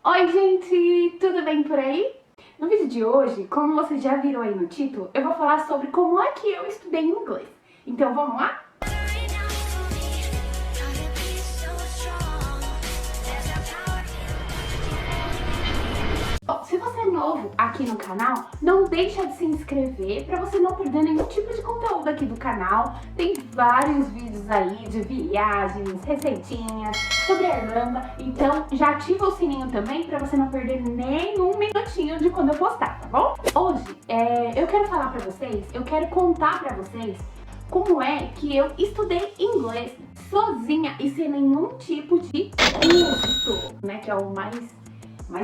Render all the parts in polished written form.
Oi gente, tudo bem por aí? No vídeo de hoje, como vocês já viram aí no título, eu vou falar sobre como é que eu estudei inglês. Então vamos lá? Bom, se você é novo aqui no canal, não deixa de se inscrever para você não perder nenhum tipo de conteúdo aqui do canal. Tem vários vídeos aí de viagens, receitinhas, sobre a Irlanda, então já ativa o sininho também para você não perder nenhum minutinho de quando eu postar, tá bom? Hoje, eu quero falar para vocês, eu quero contar para vocês como é que eu estudei inglês sozinha e sem nenhum tipo de curso, né, que é o mais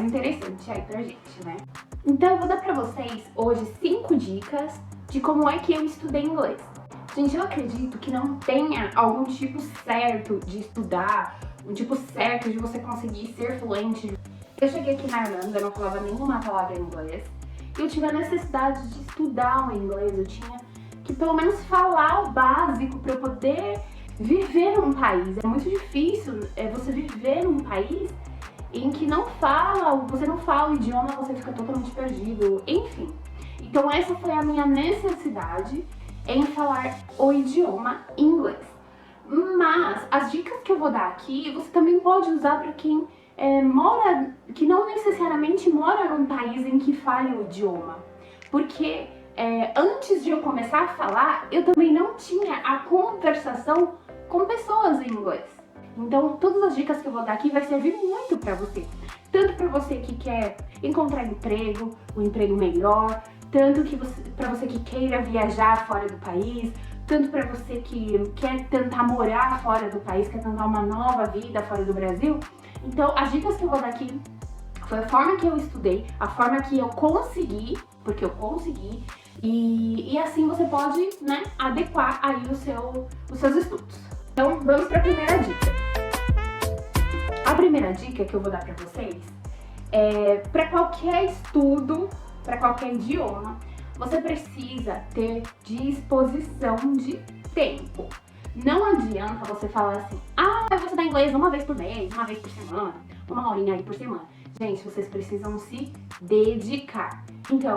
interessante aí pra gente, né? Então eu vou dar pra vocês hoje 5 dicas de como é que eu estudei inglês. Gente, eu acredito que não tenha algum tipo certo de estudar, um tipo certo de você conseguir ser fluente. Eu cheguei aqui na Irlanda, eu não falava nenhuma palavra em inglês, e eu tive a necessidade de estudar o inglês, eu tinha que pelo menos falar o básico pra eu poder viver num país. É muito difícil você viver num país em que você não fala o idioma, você fica totalmente perdido, enfim. Então essa foi a minha necessidade em falar o idioma inglês. Mas as dicas que eu vou dar aqui, você também pode usar para quem que não necessariamente mora num país em que fale o idioma. Porque antes de eu começar a falar, eu também não tinha a conversação com pessoas em inglês. Então, todas as dicas que eu vou dar aqui vai servir muito pra você. Tanto pra você que quer encontrar emprego, um emprego melhor, tanto pra você que queira viajar fora do país, tanto pra você que quer tentar morar fora do país, quer tentar uma nova vida fora do Brasil. Então, as dicas que eu vou dar aqui foi a forma que eu estudei, a forma que eu consegui, porque eu consegui, e assim você pode, né, adequar aí os seus estudos. Então, vamos pra primeira dica. A primeira dica que eu vou dar pra vocês é, para qualquer estudo, para qualquer idioma, você precisa ter disposição de tempo. Não adianta você falar assim, eu vou estudar inglês uma vez por mês, uma vez por semana, uma horinha aí por semana. Gente, vocês precisam se dedicar. Então,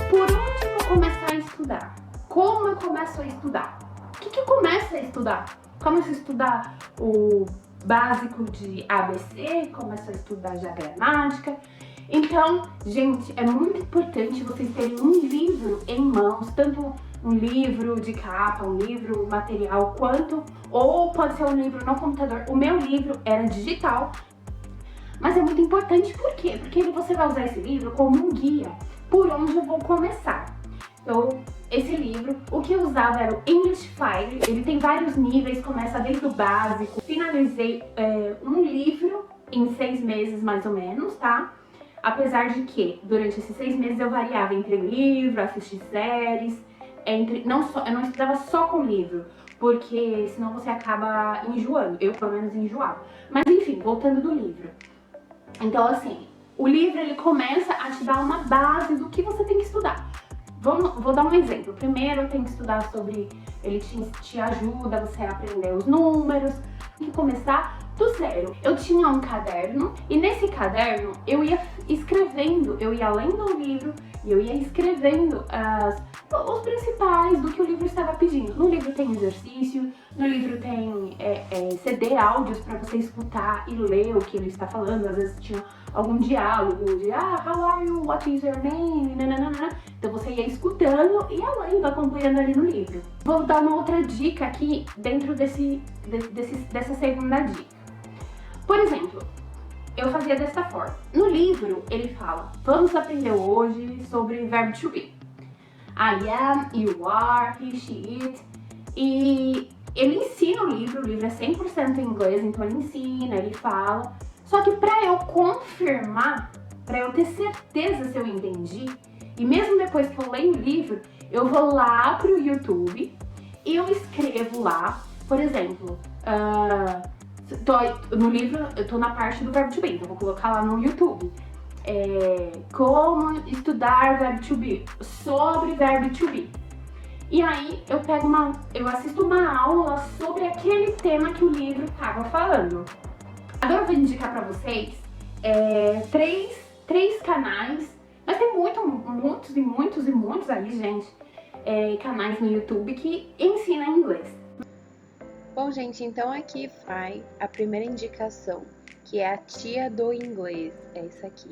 por onde eu vou começar a estudar? Como eu começo a estudar? O que eu começo a estudar? Começo a estudar o básico de ABC, começo a estudar já gramática. Então, gente, é muito importante vocês terem um livro em mãos, tanto um livro de capa, um livro material, ou pode ser um livro no computador. O meu livro era digital, mas é muito importante, por quê? Porque você vai usar esse livro como um guia por onde eu vou começar. Então, esse livro, o que eu usava era o English Fire, ele tem vários níveis, começa desde o básico. Finalizei um livro em 6 meses mais ou menos, tá? Apesar de que, durante esses 6 meses eu variava entre livro, assistir séries, eu não estudava só com livro, porque senão você acaba enjoando, eu pelo menos enjoava. Mas enfim, voltando do livro. Então assim, o livro ele começa a te dar uma base do que você tem que estudar. Vou dar um exemplo. Primeiro eu tenho que estudar sobre, ele te ajuda você a aprender os números, tem que começar do zero. Eu tinha um caderno e nesse caderno eu ia escrevendo, eu ia lendo o livro e eu ia escrevendo os principais do que o livro estava pedindo. No livro tem exercício, no livro tem CD áudios para você escutar e ler o que ele está falando. Às vezes tinha algum diálogo de how are you, what is your name, nananana. Então você ia escutando e ia lendo, acompanhando ali no livro. Vou dar uma outra dica aqui dentro dessa segunda dica. Por exemplo, eu fazia desta forma. No livro ele fala, vamos aprender hoje sobre verbo to be. I am, you are, he, she, it. E ele ensina o livro é 100% em inglês, então ele ensina, ele fala. Só que pra eu confirmar, pra eu ter certeza se eu entendi, e mesmo depois que eu leio o livro, eu vou lá pro YouTube e eu escrevo lá, por exemplo, no livro eu tô na parte do verbo to be, então vou colocar lá no YouTube. Como estudar verbo to be, sobre verbo to be. E aí eu assisto uma aula sobre aquele tema que o livro estava falando. Agora eu vou indicar pra vocês três canais. Mas tem muitos aí, gente, canais no YouTube que ensinam inglês. Bom, gente, então aqui vai a primeira indicação, que é a tia do inglês. É essa aqui.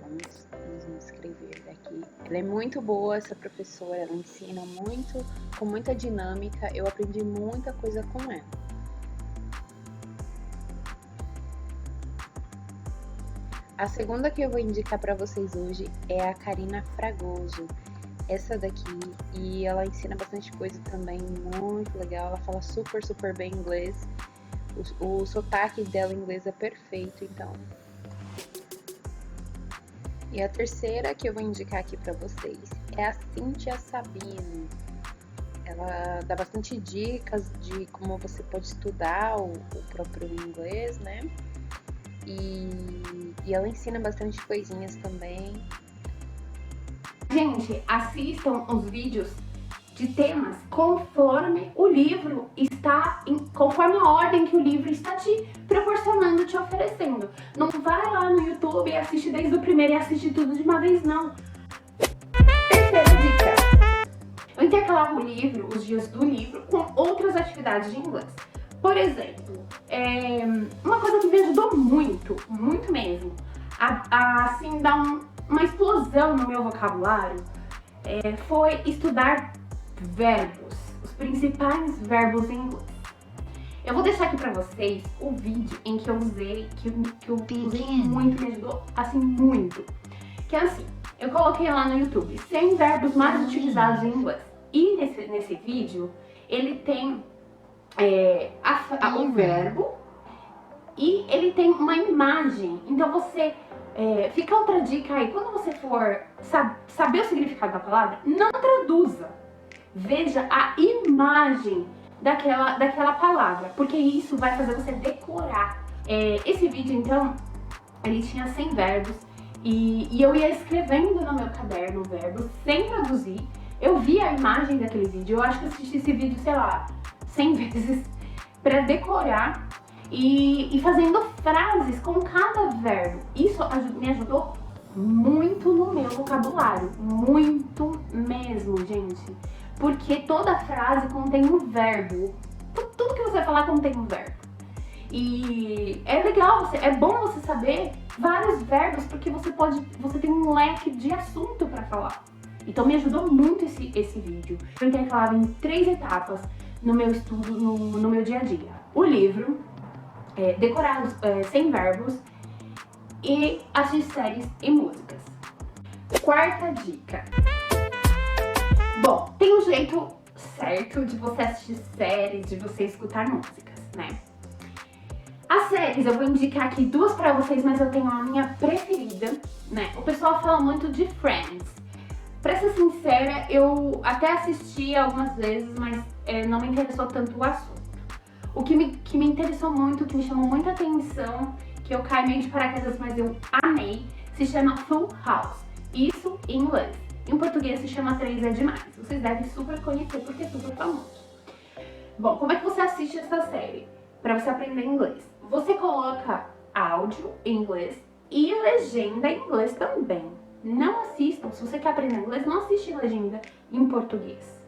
Vamos nos inscrever aqui. Ela é muito boa, essa professora, ela ensina muito, com muita dinâmica. Eu aprendi muita coisa com ela. A segunda que eu vou indicar para vocês hoje é a Karina Fragoso. Essa daqui, e ela ensina bastante coisa também, muito legal. Ela fala super bem inglês. O sotaque dela em inglês é perfeito, então. E a terceira que eu vou indicar aqui para vocês é a Cíntia Sabino. Ela dá bastante dicas de como você pode estudar o próprio inglês, né? E ela ensina bastante coisinhas também. Gente, assistam os vídeos de temas conforme o livro está, conforme a ordem que o livro está te proporcionando, te oferecendo. Não vai lá no YouTube e assiste desde o primeiro e assiste tudo de uma vez, não. Terceira dica. Eu intercalava o livro, os dias do livro, com outras atividades de inglês. Por exemplo, uma coisa que me ajudou muito mesmo, assim, dar uma explosão no meu vocabulário, foi estudar verbos, os principais verbos em inglês. Eu vou deixar aqui pra vocês o vídeo em que eu usei, que eu usei muito, me ajudou assim muito. Que é assim, eu coloquei lá no YouTube 100 verbos mais utilizados em inglês. E nesse vídeo, ele tem o verbo e ele tem uma imagem. Então você, fica outra dica aí, quando você for saber o significado da palavra, não traduza. Veja a imagem daquela palavra, porque isso vai fazer você decorar. Esse vídeo, então, ele tinha 100 verbos e eu ia escrevendo no meu caderno verbos sem traduzir. Eu vi a imagem daquele vídeo, eu acho que eu assisti esse vídeo, sei lá, 100 vezes para decorar e fazendo frases com cada verbo. Isso me ajudou muito no meu vocabulário, muito mesmo, gente. Porque toda frase contém um verbo. Tudo que você vai falar contém um verbo. E é legal, é bom você saber vários verbos, porque você tem um leque de assunto para falar. Então me ajudou muito esse vídeo. Eu intercalava em 3 etapas no meu estudo, no meu dia a dia. O livro, decorar 100 verbos e assistir séries e músicas. Quarta dica. Bom, tem um jeito certo de você assistir séries, de você escutar músicas, né? As séries, eu vou indicar aqui 2 pra vocês, mas eu tenho a minha preferida, né? O pessoal fala muito de Friends. Pra ser sincera, eu até assisti algumas vezes, mas não me interessou tanto o assunto. O que me interessou muito, que me chamou muita atenção, que eu caí meio de paraquedas, mas eu amei, se chama Full House. Isso em inglês. Em português se chama 3 é Demais. Vocês devem super conhecer porque é super famoso. Bom, como é que você assiste essa série? Pra você aprender inglês. Você coloca áudio em inglês e legenda em inglês também. Não assistam, se você quer aprender inglês, não assiste legenda em português.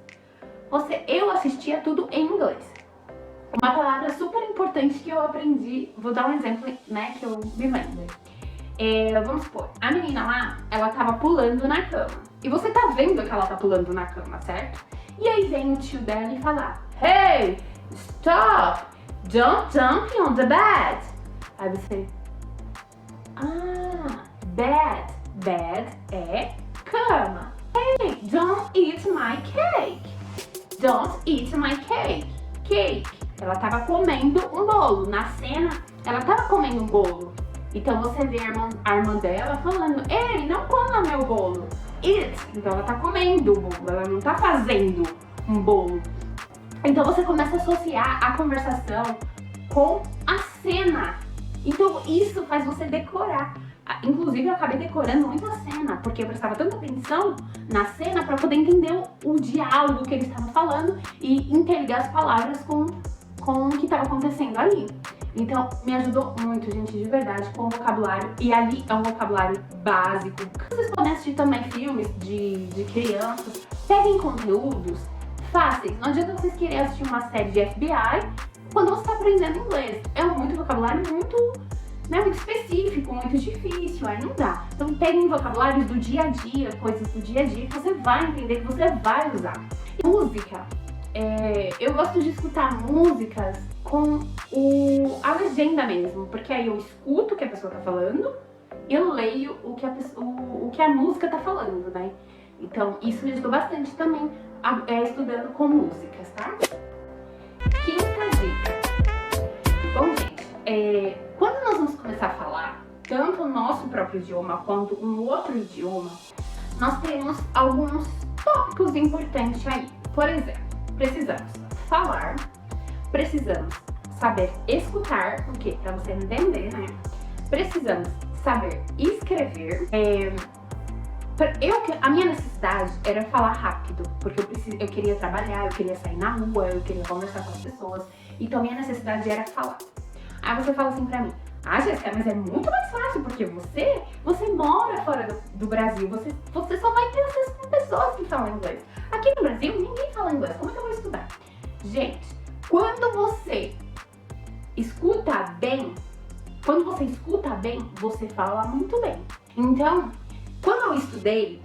Eu assistia tudo em inglês. Uma palavra super importante que eu aprendi, vou dar um exemplo, né, que eu me lembro. Vamos supor, a menina lá, ela tava pulando na cama. E você tá vendo que ela tá pulando na cama, certo? E aí vem o tio dela e fala: Hey, stop! Don't jump on the bed! Aí você... bed. Bed é cama. Hey, don't eat my cake! Don't eat my cake! Cake. Ela tava comendo um bolo. Na cena, ela tava comendo um bolo. Então você vê a irmã dela falando: Ei, não coma meu bolo. Eat. Então ela tá comendo o bolo, ela não tá fazendo um bolo. Então você começa a associar a conversação com a cena. Então isso faz você decorar. Inclusive eu acabei decorando muito a cena, porque eu prestava tanta atenção na cena para poder entender o diálogo que eles estavam falando e interligar as palavras com o que estava acontecendo ali. Então, me ajudou muito, gente, de verdade, com o vocabulário. E ali é um vocabulário básico. Vocês podem assistir também filmes de crianças. Peguem conteúdos fáceis. Não adianta vocês querem assistir uma série de FBI quando você está aprendendo inglês. É muito vocabulário muito, né, muito específico, muito difícil. Aí não dá. Então, peguem vocabulários do dia a dia, coisas do dia a dia que você vai entender, que você vai usar. E música. Eu gosto de escutar músicas com a legenda mesmo, porque aí eu escuto o que a pessoa tá falando, eu leio o que a música tá falando, né? Então isso me ajudou bastante também estudando com músicas, tá? Quinta dica. Bom, gente, quando nós vamos começar a falar tanto o nosso próprio idioma quanto um outro idioma, nós temos alguns tópicos importantes aí. Por exemplo, precisamos falar, precisamos saber escutar, o que? Para você entender, né? Precisamos saber escrever. A minha necessidade era falar rápido, porque eu queria trabalhar, eu queria sair na rua, eu queria conversar com as pessoas. Então a minha necessidade era falar. Aí você fala assim pra mim: ah, Jéssica, mas é muito mais fácil, porque você mora fora do Brasil, você só vai ter acesso com pessoas que falam inglês. Aqui no Brasil, ninguém fala inglês, como é que eu vou estudar? Gente, quando você escuta bem, você fala muito bem. Então, quando eu estudei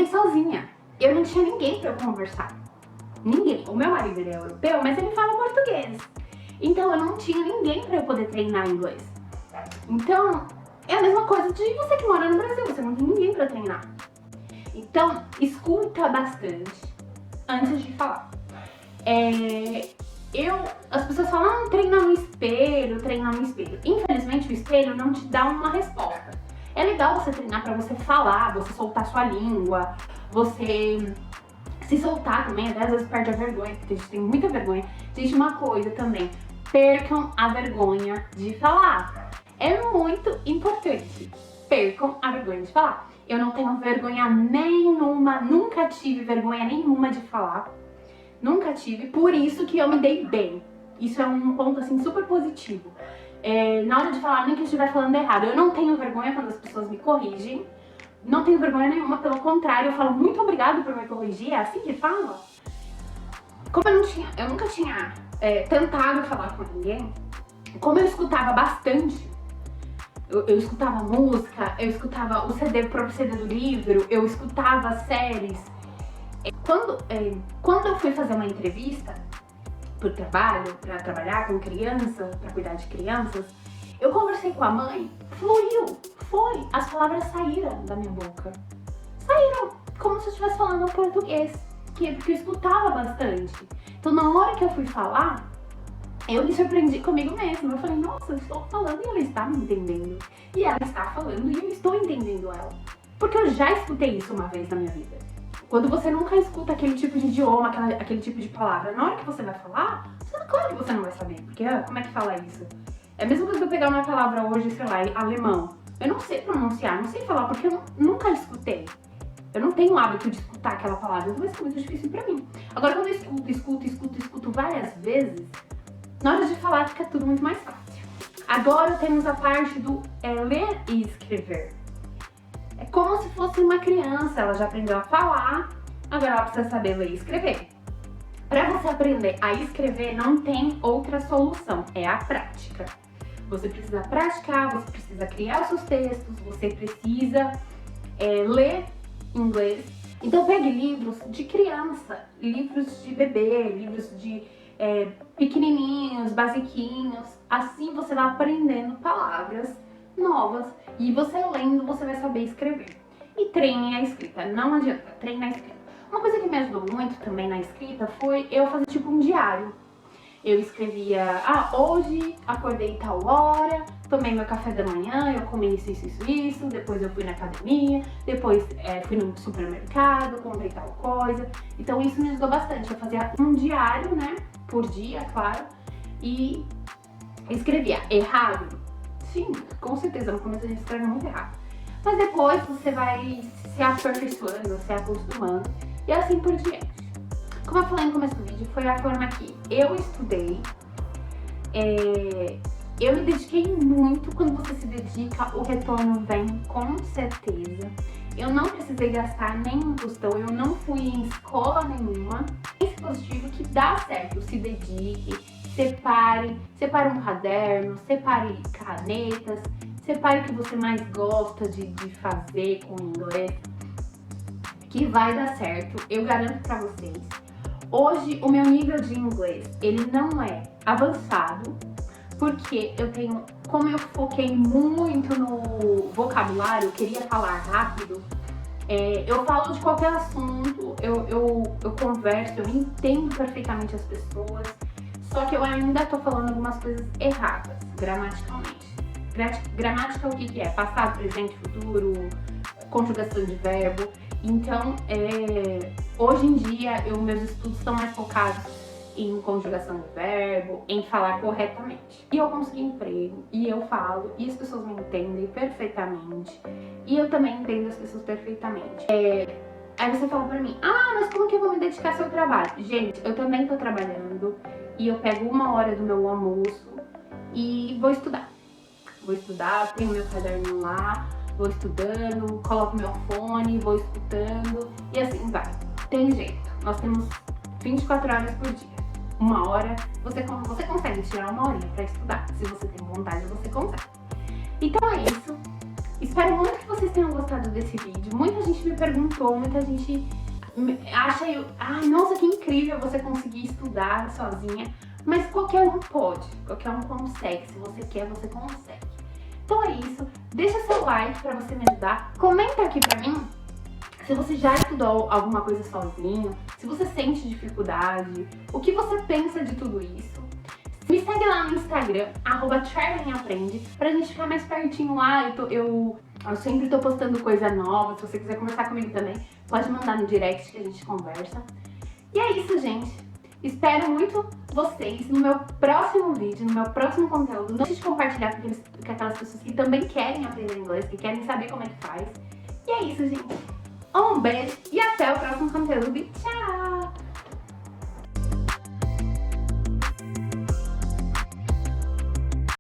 sozinha. Eu não tinha ninguém pra eu conversar. Ninguém. O meu marido, ele é europeu, mas ele fala português. Então, eu não tinha ninguém pra eu poder treinar inglês. Então, é a mesma coisa de você que mora no Brasil. Você não tem ninguém pra treinar. Então, escuta bastante antes de falar. As pessoas falam, treinar no espelho. Infelizmente, o espelho não te dá uma resposta. É legal você treinar pra você falar, você soltar sua língua, você se soltar também, até às vezes perde a vergonha, porque a gente tem muita vergonha. Gente, uma coisa também, percam a vergonha de falar. É muito importante. Percam a vergonha de falar. Eu não tenho vergonha nenhuma, nunca tive vergonha nenhuma de falar. Nunca tive, por isso que eu me dei bem. Isso é um ponto, assim, super positivo. Na hora de falar, nem que eu estiver falando errado, eu não tenho vergonha quando as pessoas me corrigem. Não tenho vergonha nenhuma, pelo contrário, eu falo muito obrigado por me corrigir, é assim que fala. Como eu nunca tinha tentado falar com ninguém, como eu escutava bastante, eu escutava música, eu escutava o próprio CD do livro, eu escutava séries. Quando eu fui fazer uma entrevista por trabalho, para trabalhar com criança, para cuidar de crianças, eu conversei com a mãe, fluiu, as palavras saíram da minha boca. Saíram como se eu estivesse falando português, porque eu escutava bastante. Então, na hora que eu fui falar, eu me surpreendi comigo mesma. Eu falei, nossa, eu estou falando e ela está me entendendo. E ela está falando e eu estou entendendo ela. Porque eu já escutei isso uma vez na minha vida. Quando você nunca escuta aquele tipo de idioma, aquele tipo de palavra, na hora que você vai falar, claro que você não vai saber. Porque como é que fala isso? É a mesma coisa que eu pegar uma palavra hoje, sei lá, em alemão. Eu não sei pronunciar, não sei falar, porque eu nunca escutei. Eu não tenho o hábito de escutar aquela palavra, então vai ser muito difícil pra mim. Agora, quando eu escuto várias vezes, na hora de falar fica tudo muito mais fácil. Agora temos a parte do ler e escrever. É como se fosse uma criança, ela já aprendeu a falar, agora ela precisa saber ler e escrever. Para você aprender a escrever, não tem outra solução, é a prática. Você precisa praticar, você precisa criar os seus textos, você precisa ler inglês. Então pegue livros de criança, livros de bebê, livros de pequenininhos, basiquinhos. Assim você vai aprendendo palavras novas e você lendo, você vai saber escrever. E treine a escrita, não adianta, treine a escrita. Uma coisa que me ajudou muito também na escrita foi eu fazer tipo um diário. Eu escrevia, hoje acordei tal hora, tomei meu café da manhã, eu comi isso, depois eu fui na academia, depois fui no supermercado, comprei tal coisa. Então isso me ajudou bastante. Eu fazia um diário, né, por dia, claro, e escrevia errado. Sim, com certeza, no começo a gente escreve muito errado. Mas depois você vai se aperfeiçoando, se acostumando e assim por diante. Como eu falei no começo do vídeo, foi a forma que eu estudei Eu me dediquei muito. Quando você se dedica, o retorno vem com certeza. Eu não precisei gastar nenhum tostão, eu não fui em escola nenhuma. Esse positivo que dá certo, se dedique, separe um caderno, separe canetas, separe o que você mais gosta de fazer com inglês, que vai dar certo, eu garanto pra vocês. Hoje, o meu nível de inglês, ele não é avançado, porque como eu foquei muito no vocabulário, eu queria falar rápido, eu falo de qualquer assunto, eu converso, eu entendo perfeitamente as pessoas, só que eu ainda tô falando algumas coisas erradas, gramaticalmente. Gramática, o que é? Passado, presente, futuro, conjugação de verbo. Então, hoje em dia, meus estudos estão mais focados em conjugação de verbo, em falar corretamente. E eu consegui emprego, e eu falo, e as pessoas me entendem perfeitamente. E eu também entendo as pessoas perfeitamente. Aí você fala pra mim, mas como que eu vou me dedicar ao seu trabalho? Gente, eu também tô trabalhando, e eu pego 1 hora do meu almoço e vou estudar. Tenho meu caderninho lá, vou estudando, coloco meu fone, vou escutando, e assim vai. Tem jeito, nós temos 24 horas por dia. 1 hora, você consegue tirar 1 horinha pra estudar. Se você tem vontade, você consegue. Então é isso. Espero muito que vocês tenham gostado desse vídeo. Muita gente me perguntou, muita gente acha nossa, que incrível você conseguir estudar sozinha. Mas qualquer um pode, qualquer um consegue. Se você quer, você consegue. Então é isso. Deixa seu like pra você me ajudar. Comenta aqui pra mim se você já estudou alguma coisa sozinho, se você sente dificuldade, o que você pensa de tudo isso. Me segue lá no Instagram, @travelingaprende, pra gente ficar mais pertinho lá. Eu sempre tô postando coisa nova. Se você quiser conversar comigo também, pode mandar no direct que a gente conversa. E é isso, gente. Espero muito vocês no meu próximo vídeo, no meu próximo conteúdo. Não deixe de compartilhar com aquelas pessoas que também querem aprender inglês, que querem saber como é que faz. E é isso, gente. Um beijo e até o próximo conteúdo. Tchau!